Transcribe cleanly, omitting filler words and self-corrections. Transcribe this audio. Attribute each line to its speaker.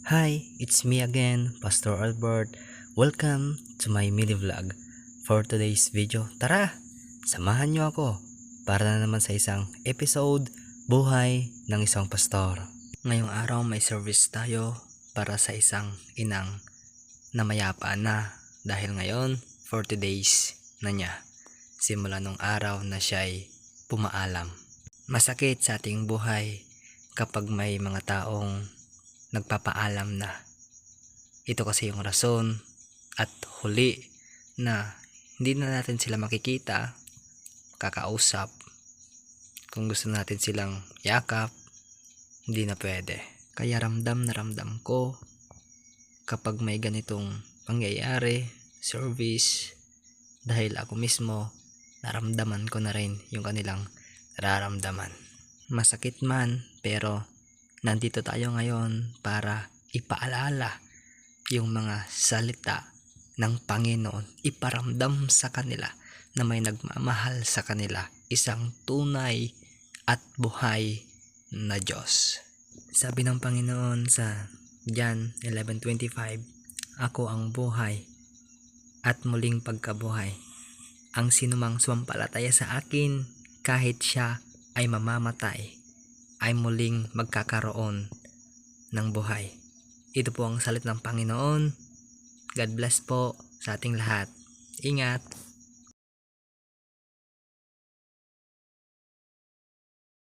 Speaker 1: Hi, it's me again, Pastor Albert. Welcome to my mini vlog. For today's video, tara, samahan niyo ako para na naman sa isang episode, buhay ng isang pastor. Ngayong araw may service tayo para sa isang inang na mayapa na dahil ngayon 40 days na niya simula nung araw na siya'y pumaalam. Masakit sa ating buhay kapag may mga taong nagpapaalam na. Ito kasi yung rason at huli na hindi na natin sila makikita, kakausap. Kung gusto natin silang yakap, hindi na pwede. Kaya ramdam na ramdam ko kapag may ganitong pangyayari, service, dahil ako mismo naramdaman ko na rin yung kanilang nararamdaman. Masakit man, pero nandito tayo ngayon para ipaalala yung mga salita ng Panginoon, iparamdam sa kanila na may nagmamahal sa kanila, isang tunay at buhay na Diyos. Sabi ng Panginoon sa John 11:25, "Ako ang buhay at muling pagkabuhay. Ang sinumang sumampalataya sa akin, kahit siya ay mamamatay, ay muling magkakaroon ng buhay." Ito po ang salit ng Panginoon. God bless po sa ating lahat. Ingat!